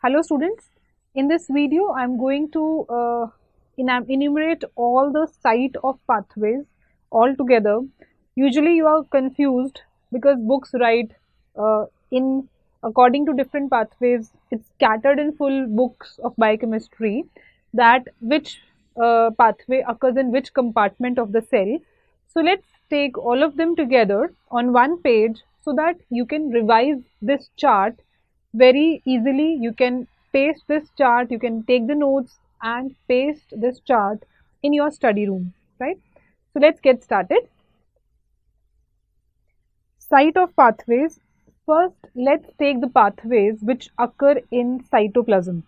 Hello students, in this video I am going to enumerate all the site of pathways all together. Usually you are confused because books write in according to different pathways. It's scattered in full books of biochemistry that which pathway occurs in which compartment of the cell. So let's take all of them together on one page so that you can revise this chart very easily. You can paste this chart, you can take the notes and paste this chart in your study room, right? So let's get started. Site of pathways. First, let's take the pathways which occur in cytoplasm.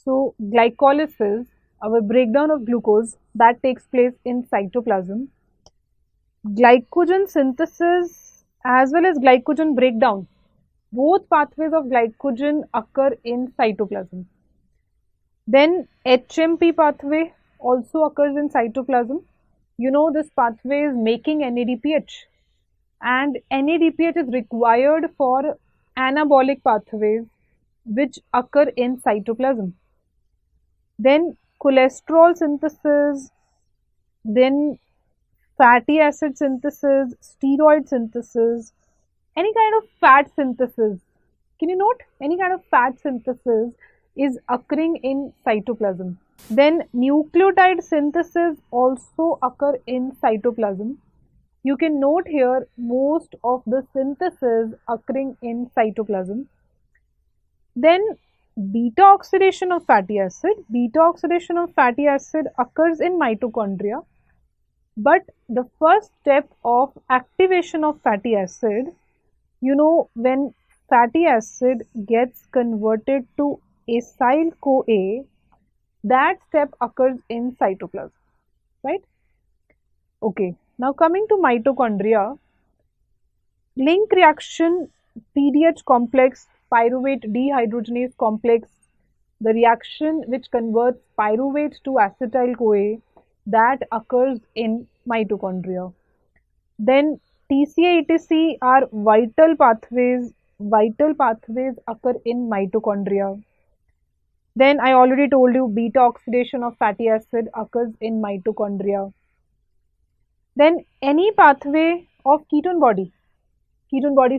So glycolysis, our breakdown of glucose, that takes place in cytoplasm. Glycogen synthesis as well as glycogen breakdown, both pathways of glycogen occur in cytoplasm. Then HMP pathway also occurs in cytoplasm. You know, this pathway is making NADPH, and NADPH is required for anabolic pathways which occur in cytoplasm. Then cholesterol synthesis, then fatty acid synthesis, steroid synthesis, any kind of fat synthesis. Can you note any kind of fat synthesis is occurring in cytoplasm. Then nucleotide synthesis also occur in cytoplasm. You can note here most of the synthesis occurring in cytoplasm. Then beta oxidation of fatty acid. Beta oxidation of fatty acid occurs in mitochondria. But the first step of activation of fatty acid, you know, when fatty acid gets converted to acyl CoA, that step occurs in cytoplasm, right? Okay, now coming to mitochondria, link reaction PDH complex, pyruvate dehydrogenase complex, the reaction which converts pyruvate to acetyl CoA, that occurs in mitochondria. Then TCA, ETC are vital pathways. Vital pathways occur in mitochondria. Then I already told you beta oxidation of fatty acid occurs in mitochondria. Then any pathway of ketone body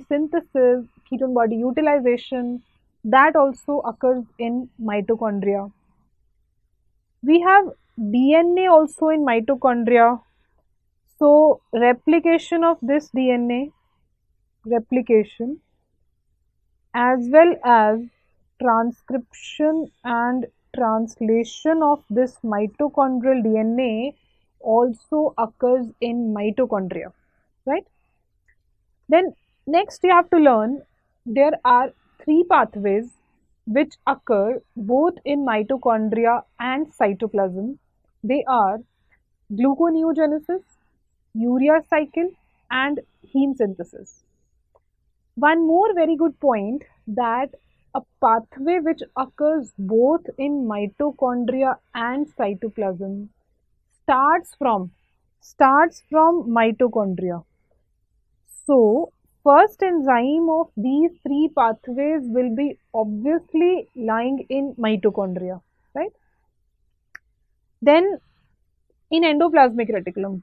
synthesis, ketone body utilization, that also occurs in mitochondria. We have DNA also in mitochondria. So replication of this DNA, replication, as well as transcription and translation of this mitochondrial DNA also occurs in mitochondria, right? Then next you have to learn there are three pathways which occur both in mitochondria and cytoplasm. They are gluconeogenesis, urea cycle and heme synthesis. One more very good point, that a pathway which occurs both in mitochondria and cytoplasm starts from mitochondria. So first enzyme of these three pathways will be obviously lying in mitochondria, right? Then in endoplasmic reticulum,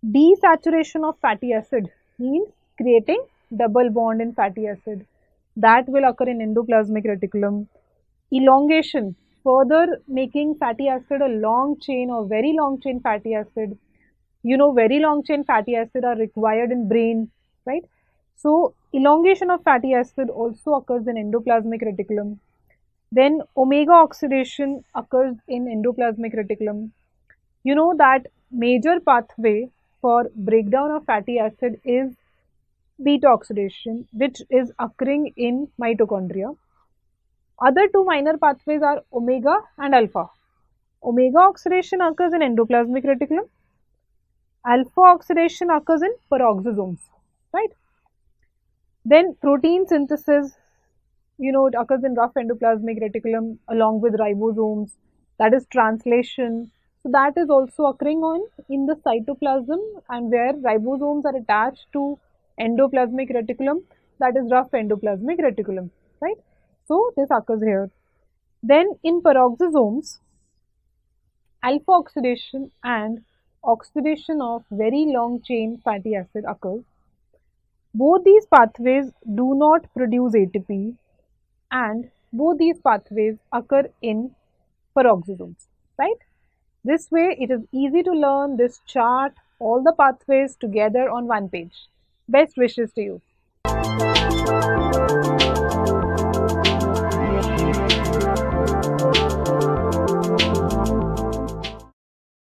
desaturation of fatty acid means creating double bond in fatty acid, that will occur in endoplasmic reticulum. Elongation, further making fatty acid a long chain or very long chain fatty acid. You know, very long chain fatty acid are required in brain, right? So elongation of fatty acid also occurs in endoplasmic reticulum. Then omega oxidation occurs in endoplasmic reticulum. You know that major pathway for breakdown of fatty acid is beta oxidation, which is occurring in mitochondria. Other two minor pathways are omega and alpha. Omega oxidation occurs in endoplasmic reticulum. Alpha oxidation occurs in peroxisomes, right? Then protein synthesis, you know, it occurs in rough endoplasmic reticulum along with ribosomes, that is translation. So that is also occurring on in the cytoplasm, and where ribosomes are attached to endoplasmic reticulum, that is rough endoplasmic reticulum, right? So this occurs here. Then in peroxisomes, alpha oxidation and oxidation of very long chain fatty acid occurs. Both these pathways do not produce ATP, and both these pathways occur in peroxisomes, right? This way it is easy to learn this chart, all the pathways together on one page. Best wishes to you.